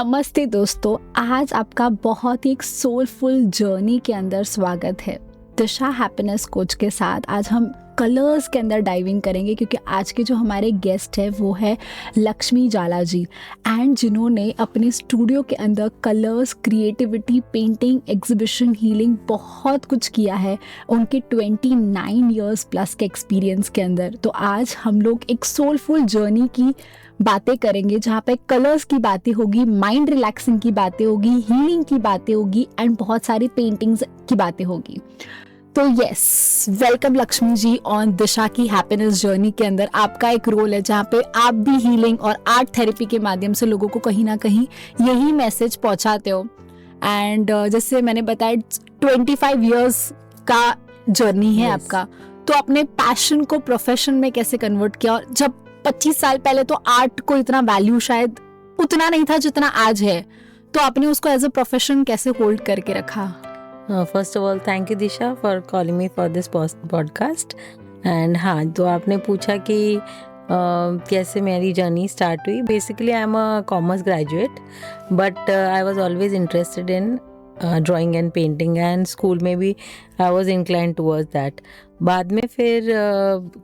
नमस्ते दोस्तों, आज आपका बहुत ही एक सोलफुल जर्नी के अंदर स्वागत है। दिशा हैप्पीनेस कोच के साथ आज हम कलर्स के अंदर डाइविंग करेंगे, क्योंकि आज के जो हमारे गेस्ट है वो है लक्ष्मी जाला जी, एंड जिन्होंने अपने स्टूडियो के अंदर colours, creativity, painting, exhibition, healing बहुत कुछ किया है उनके 29 इयर्स प्लस के एक्सपीरियंस के अंदर। तो आज हम लोग एक सोलफुल जर्नी की बातें करेंगे, जहाँ पे कलर्स की बातें होगी, माइंड रिलैक्सिंग की बातें होगी, हीलिंग की बातें होगी एंड बहुत सारी पेंटिंग्स की बातें होगी। तो yes, welcome Lakshmi ji on Disha की हैप्पीनेस जर्नी के अंदर। आपका एक रोल है जहाँ पे आप भी हीलिंग और आर्ट थेरेपी के माध्यम से लोगों को कहीं ना कहीं यही मैसेज पहुँचाते हो। एंड जैसे मैंने बताया 25 इयर्स का जर्नी है आपका, तो अपने पैशन को प्रोफेशन में कैसे कन्वर्ट किया? और जब 25 साल पहले तो आर्ट को इतना वैल्यू शायद उतना नहीं था जितना आज है, तो आपने उसको एज अ प्रोफेशन कैसे होल्ड करके रखा? First of all thank you Disha for calling me for this podcast. And हाँ, तो आपने पूछा कि कैसे मेरी जर्नी स्टार्ट हुई। Basically I am a commerce graduate, but I was always interested in drawing and painting, and school में भी I was incline towards that. बाद में फिर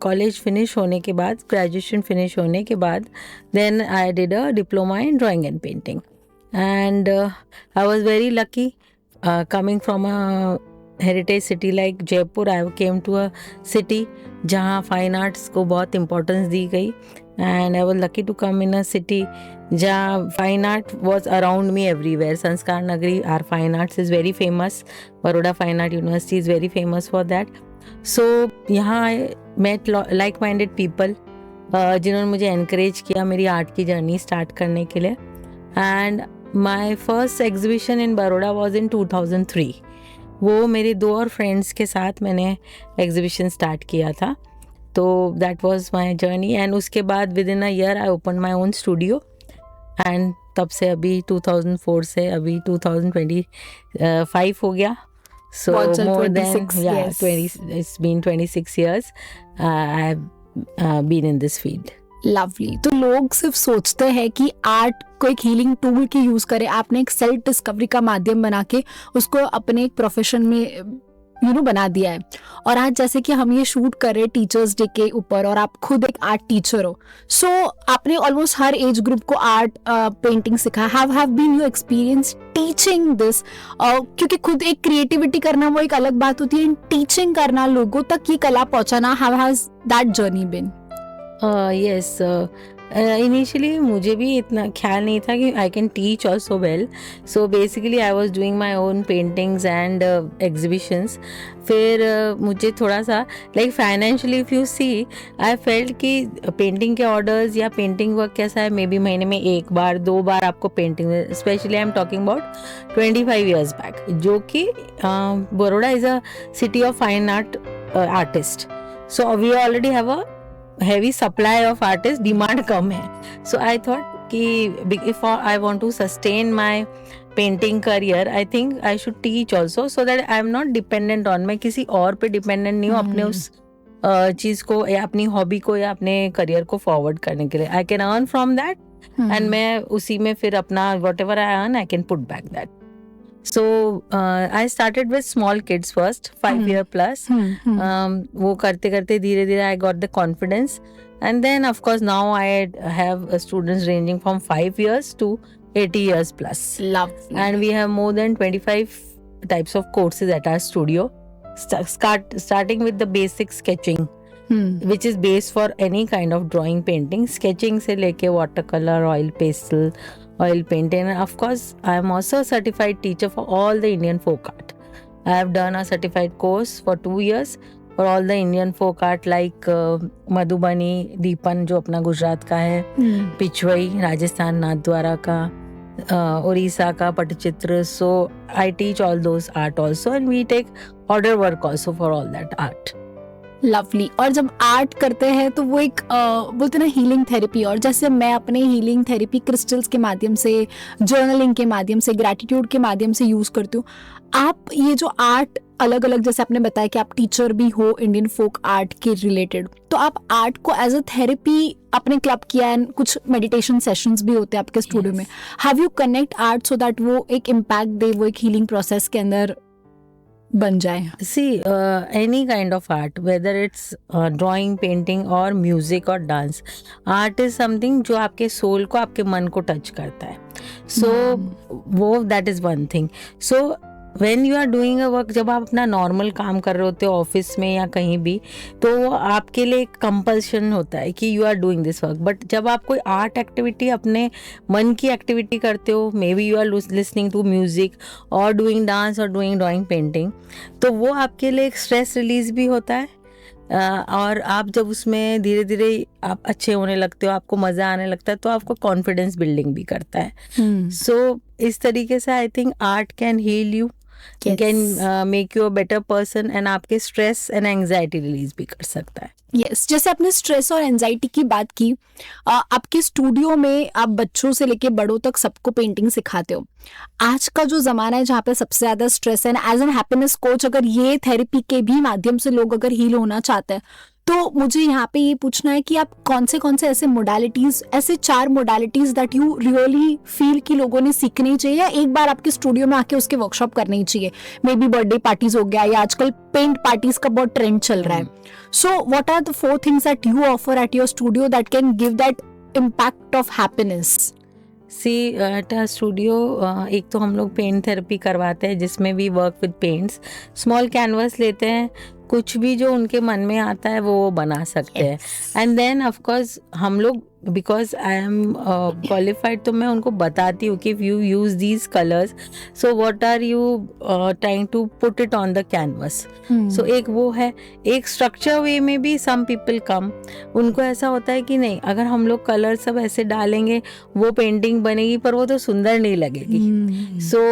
कॉलेज फिनिश होने के बाद, ग्रेजुएशन फिनिश होने के बाद, then I did a diploma in drawing and painting, and I was very lucky coming from a heritage city like Jaipur. I came to a city जहाँ fine arts को बहुत importance दी गई, and I was lucky to come in a city जहाँ fine art was around me everywhere. Sanskar Nagari, our fine arts is very famous. Baroda Fine Art University is very famous for that. So यहाँ I met like-minded people जिन्होंने मुझे encourage किया मेरी art की journey start करने के लिए। And My first exhibition in Baroda was in 2003. वो मेरे 2 और फ्रेंड्स के साथ मैंने एग्जीबिशन स्टार्ट किया था। तो that was my journey, and उसके बाद with in a year I open my own studio, and तब से अभी 2004 से अभी 2025 हो गया। सो more than 20, it's been 26 years I have been in this field. Lovely. तो लोग सिर्फ सोचते हैं कि आर्ट को एक हीलिंग टूल की यूज करें, आपने एक सेल्फ डिस्कवरी का माध्यम बना के उसको अपने एक प्रोफेशन में बना दिया है। और आज जैसे कि हम ये शूट कर रहे हैं टीचर्स डे के ऊपर, और आप खुद एक आर्ट टीचर हो, सो आपने ऑलमोस्ट हर एज ग्रुप को आर्ट पेंटिंग सिखाया। Have been your experience teaching this? क्योंकि खुद एक क्रिएटिविटी करना वो एक अलग बात होती है, टीचिंग करना, लोगों तक ये कला पहुंचाना, how has that journey bin? Yes, initially मुझे भी इतना ख्याल नहीं था कि I can teach also well. So basically I was doing my own paintings and exhibitions. फिर मुझे थोड़ा सा like financially if you see, I felt कि पेंटिंग के ऑर्डर्स या पेंटिंग वर्क कैसा है, मे बी महीने में 1 बार 2 बार आपको painting, specially I am talking about 25 years back, जो कि Baroda is a city of fine art artist. So we already have a heavy supply of artists, demand कम है. So I thought कि if I want to sustain my painting career, I think I should teach also, so that I am not dependent on, मैं किसी और पे dependent नहीं हूँ अपने उस चीज़ को या अपनी हॉबी को या अपने करियर को फॉरवर्ड करने के लिए. I can earn from that, and मैं उसी में फिर अपना whatever I earn, I can put back that. So I started with small kids first, 5 year plus. वो करते करते धीरे धीरे I got the confidence, and then of course now I have students ranging from 5 years to 80 years plus. Lovely. And we have more than 25 types of courses at our studio, starting with the basic sketching, which is base for any kind of drawing, painting, sketching से लेके watercolor, oil pastel, oil painting, and of course I am also a certified teacher for all the Indian folk art. I have done a certified course for 2 years for all the Indian folk art like Madhubani, दीपन जो अपना गुजरात का है, पिछवई राजस्थान नाथद्वारा का, उड़ीसा का Pattachitra. So I teach all those art also, and we take order work also for all that art. Lovely. और जब art करते हैं तो वो एक बोलते ना हीलिंग थेरेपी, और जैसे मैं अपने हीलिंग थेरेपी क्रिस्टल्स के माध्यम से, जर्नलिंग के माध्यम से, ग्रैटिट्यूड के माध्यम से यूज़ करती हूँ, आप ये जो आर्ट अलग अलग, जैसे आपने बताया कि आप टीचर भी हो इंडियन फोक आर्ट के रिलेटेड, तो आप आर्ट को एज अ थेरेपी आपने क्लब किया है, कुछ मेडिटेशन सेशंस भी होते हैं आपके स्टूडियो में. Have you connect art so that वो एक इम्पैक्ट दे, वो एक हीलिंग प्रोसेस के अंदर बन जाए? See, any kind of art, whether it's drawing, painting or music or dance, art is something जो आपके सोल को, आपके मन को टच करता है. So वो that is one thing. So when you are doing a work, जब आप अपना नॉर्मल काम कर रहे होते हो ऑफिस में या कहीं भी, तो वो आपके लिए एक कंपल्शन होता है कि you are doing this work. But जब आप कोई आर्ट एक्टिविटी, अपने मन की एक्टिविटी करते हो, maybe you are listening to music और डूइंग डांस और डूइंग ड्राइंग, पेंटिंग, तो वो आपके लिए एक स्ट्रेस रिलीज भी होता है. और आप जब उसमें धीरे धीरे आप अच्छे होने लगते हो, आपको मज़ा आने लगता है, तो आपको कॉन्फिडेंस बिल्डिंग भी करता है. सो इस तरीके से I think art can heal you, can make you a better person, and आपके स्ट्रेस एंड एंजाइटी रिलीज भी कर सकता है. यस, जैसे आपने स्ट्रेस और एंजाइटी की बात की, आपके स्टूडियो में आप बच्चों से लेके बड़ों तक सबको पेंटिंग सिखाते हो. आज का जो जमाना है जहाँ पे सबसे ज्यादा स्ट्रेस है, एज एन हैप्पीनेस कोच, अगर ये थेरेपी के भी माध्यम से लोग अगर हील होना चाहते हैं, तो मुझे यहाँ पे ये पूछना है कि आप कौन से ऐसे मोडालिटीज, ऐसे 4 modalities that you really feel कि लोगों ने सीखनी चाहिए या एक बार आपके स्टूडियो में आके उसके वर्कशॉप करनी चाहिए? मे बी बर्थडे पार्टीज हो गया, या आजकल पेंट पार्टीज का बहुत ट्रेंड चल रहा है. So what are the 4 things that you offer at your studio that can give that impact of happiness? See at our studio, एक तो हम लोग पेंट थेरेपी करवाते हैं जिसमें we work with paints. Small canvas लेते हैं, कुछ भी जो उनके मन में आता है वो बना सकते हैं. एंड देन ऑफ कोर्स हम लोग, बिकॉज आई एम क्वालिफाइड, तो मैं उनको बताती हूँ कि if you use these colours, so what are you trying to put it on the canvas. So एक वो है. एक स्ट्रक्चर वे में भी सम पीपल कम, उनको ऐसा होता है कि नहीं, अगर हम लोग कलर सब ऐसे डालेंगे वो पेंटिंग बनेगी पर वो तो सुंदर नहीं लगेगी. So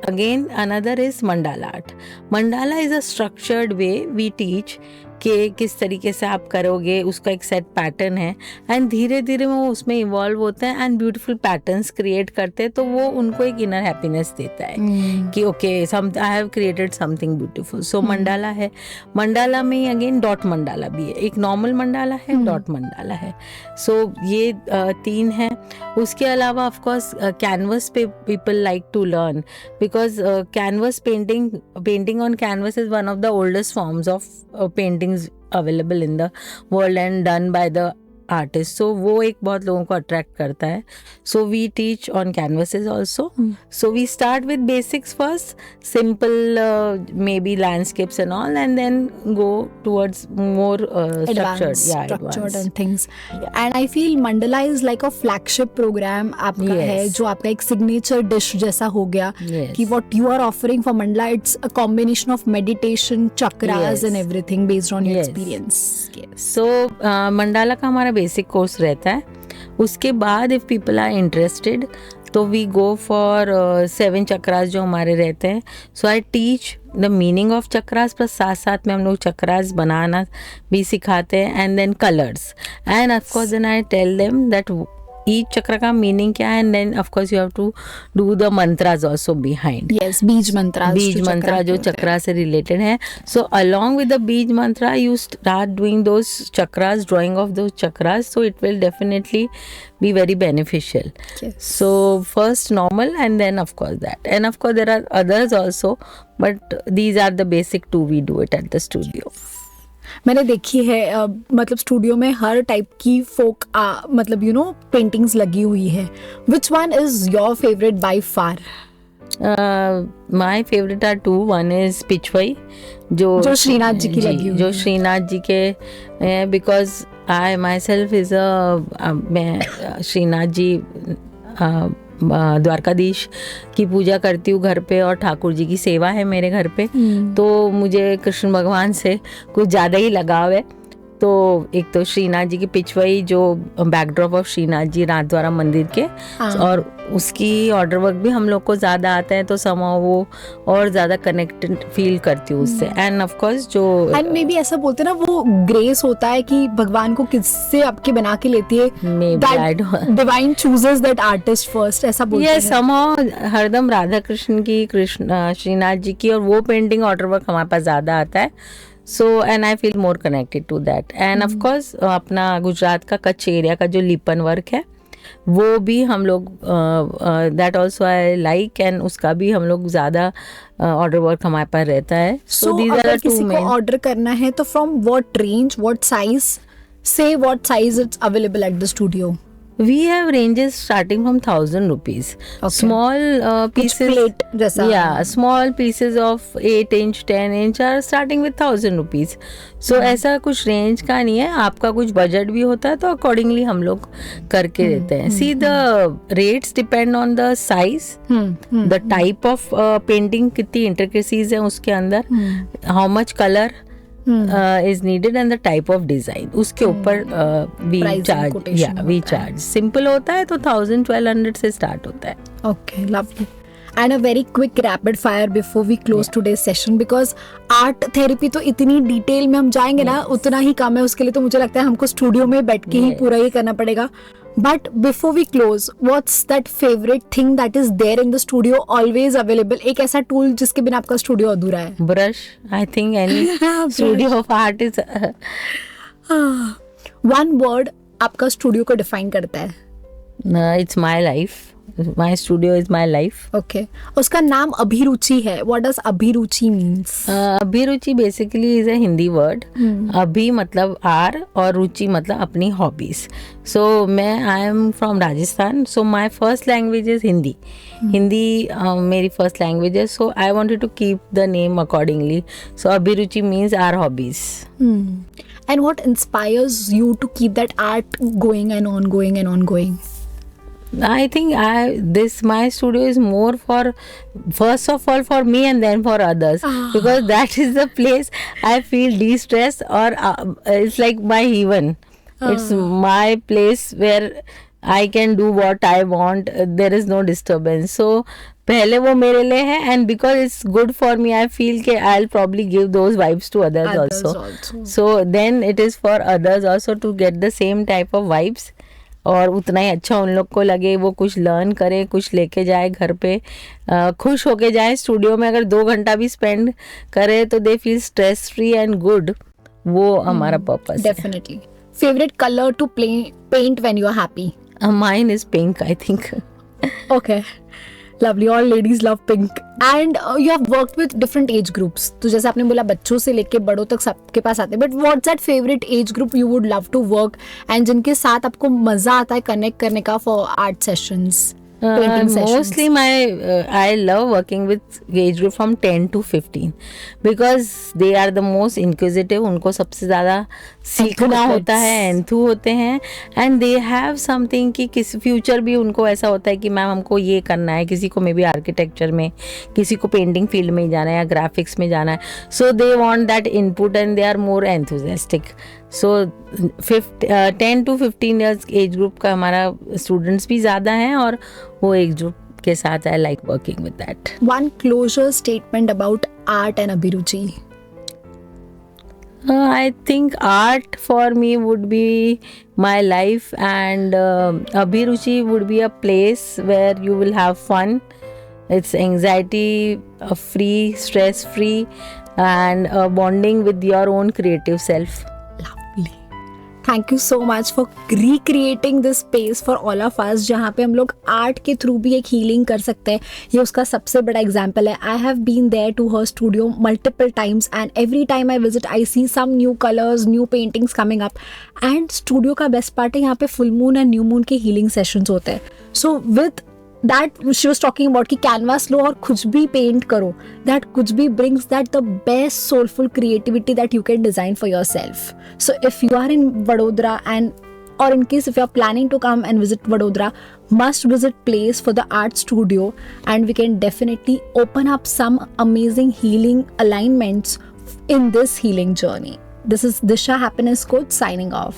again another is mandala art. Mandala is a structured way we teach कि किस तरीके से आप करोगे, उसका एक सेट पैटर्न है, एंड धीरे धीरे वो उसमें इवॉल्व होते हैं एंड ब्यूटीफुल पैटर्न्स क्रिएट करते हैं. तो वो उनको एक इनर हैप्पीनेस देता है कि okay, I have created something beautiful. So mandala है. मंडाला में अगेन डॉट मंडाला भी है, एक नॉर्मल मंडाला है, डॉट मंडाला है. सो ये 3 है. उसके अलावा ऑफ कोर्स कैनवस पे people like to learn, because canvas painting on canvas is one of the oldest forms of painting available in the world and done by the artist. So वो एक बहुत लोगों को attract करता है. So we teach on canvases also. So we start with basics first, simple maybe landscapes and all, and then go towards more structured and things. And I feel Mandala is like a flagship program आपका है, जो आपका एक signature dish जैसा हो गया. कि what you are offering for Mandala, it's a combination of meditation, chakras and everything based on your experience. So Mandala का हमारा बेसिक कोर्स रहता है. उसके बाद इफ पीपल आर इंटरेस्टेड तो वी गो फॉर 7 चक्रास जो हमारे रहते हैं. So I teach the meaning of chakras, plus साथ साथ में हम लोग चक्रास बनाना भी सिखाते हैं, and then colours, and of course then I tell them that each chakra का मीनिंग क्या है, and then of course you have to do the mantras also behind. Yes, बीज मंत्रा जो चक्रा से रिलेटेड है. So along with the beej mantra you start doing those chakras, drawing of those chakras, so it will definitely be very beneficial. So first normal and then of course that, and of course there are others also, but these are the basic 2 we do it at the studio. मैंने देखी है मतलब studio में हर type की फोक मतलब you know paintings लगी हुई है. Which one is your favorite by far? My favorite are 2. One is Pichwai जो श्रीनाथ जी की लगी हुई, जो श्रीनाथ जी के, because I myself is मैं श्रीनाथ जी द्वारकाधीश की पूजा करती हूँ घर पे, और ठाकुर जी की सेवा है मेरे घर पे. तो मुझे कृष्ण भगवान से कुछ ज़्यादा ही लगाव है. तो एक तो श्रीनाथ जी की पिछवाई जो बैकड्रॉप ऑफ श्रीनाथ जी नाथद्वारा मंदिर के, और उसकी ऑर्डर वर्क भी हम लोग को ज़्यादा आता है, तो समाओ वो और ज़्यादा कनेक्टेड फील करती हूँ उससे। एंड ऑफ कोर्स जो एंड मे बी ऐसा बोलते हैं ना, वो ग्रेस होता है कि भगवान को किससे आपके बना के लेती है, divine chooses that artist first, ऐसा बोलते हैं। ये समाओ हरदम राधा कृष्ण की, कृष्ण श्रीनाथ जी की, और वो पेंटिंग ऑर्डर वर्क हमारे पास ज़्यादा आता है। So and I feel more connected to that. And of course अपना गुजरात का कच्छ एरिया का जो लिपन वर्क है वो भी हम लोग that also I like, and उसका भी हम लोग ज़्यादा ऑर्डर वर्क हमारे पास रहता है। सो अगर किसी को ऑर्डर करना है तो from what range, what size, से what size it's available at the studio? We have ranges starting from 1,000 rupees. Okay. Small pieces, plate जैसा? Yeah, small pieces of 8 inch, 10 inch are starting with 1,000 rupees. So ऐसा कुछ range का नहीं है, आपका कुछ budget भी होता है तो अकॉर्डिंगली हम लोग करके देते हैं। See, the rates depend on the size, the type of painting, कितनी intricacies है उसके अंदर, how much color is needed and the type of design, उसके ऊपर we charge, yeah, we charge. Simple होता है तो 1,000-1,200 से start होता है। Okay, lovely. And a very quick rapid fire before we close today's session, because art therapy तो इतनी डिटेल में हम जाएंगे ना उतना ही कम है, उसके लिए तो मुझे लगता है हमको स्टूडियो में बैठ के ही पूरा ये करना पड़ेगा। But before we close, what's that favorite thing that is there in the studio, always available? एक ऐसा टूल जिसके बिना आपका स्टूडियो अधूरा है? Brush. I think any studio of art is one word आपका स्टूडियो को डिफाइन करता है? It's my life. My studio is my life. Okay. उसका नाम अभिरुचि है. What does अभिरुचि means? अभिरुचि basically is a Hindi word. अभि मतलब आर और रुचि मतलब अपनी hobbies. So I am from Rajasthan. So my first language is Hindi. Hindi मेरी first language है. So I wanted to keep the name accordingly. So अभिरुचि means our hobbies. And what inspires you to keep that art going and ongoing and ongoing? I think my studio is more for, first of all for me and then for others, because that is the place I feel de-stress, or it's like my heaven. It's my place where I can do what I want. There is no disturbance. So पहले वो मेरे लिए है, and because it's good for me, I feel कि I'll probably give those vibes to others also. So then it is for others also to get the same type of vibes, और उतना ही अच्छा उन लोग को लगे, वो कुछ लर्न करे, कुछ लेके जाए घर पे, खुश होके जाए। स्टूडियो में अगर 2 घंटा भी स्पेंड करे तो they feel stress free and good. वो हमारा पर्पस है। Definitely. Favourite colour to paint when you are happy? Mine is pink, I think. Okay, lovely, all ladies love pink. And you have worked with different age groups. तो जैसे आपने बोला बच्चों से लेके बड़ों तक सबके पास आते हैं, but what's that favorite age group you would love to work and जिनके साथ आपको मजा आता है कनेक्ट करने का for art sessions? Mostly I love working with age group from 10 to 15 because they are the most inquisitive. उनको सबसे ज़्यादा सीखना होता है, एंथू होते हैं, and they have something कि किसी फ्यूचर भी उनको ऐसा होता है कि मैम हमको ये करना है। किसी को मे बी आर्किटेक्चर में, किसी को पेंटिंग फील्ड में जाना है या ग्राफिक्स में जाना है। So they want that input and they are more enthusiastic. So 10 to 15 years age group का हमारा स्टूडेंट्स भी ज़्यादा हैं, और वो एज ग्रुप के साथ I like working with that. One closer statement about art and अभिरुचि? I think art for me would be my life, and Abhiruchi would be a place where you will have fun. It's anxiety free, stress free, and bonding with your own creative self. Lovely. Thank you so much for recreating this space for all of us, जहाँ पे हम लोग art के through भी एक healing कर सकते हैं। ये उसका सबसे बड़ा एग्जाम्पल है। I have been there to her studio multiple times, and every time I visit I see some new colors, new paintings coming up. And studio का best part है यहाँ पे full moon and new moon के healing sessions होते हैं। So with that she was talking about कि canvas लो और कुछ भी paint करो, that कुछ भी brings that the best soulful creativity that you can design for yourself. So if you are in Vadodara, and or in case if you are planning to come and visit Vadodara, must visit place for the art studio, and we can definitely open up some amazing healing alignments in this healing journey. This is Disha happiness coach signing off.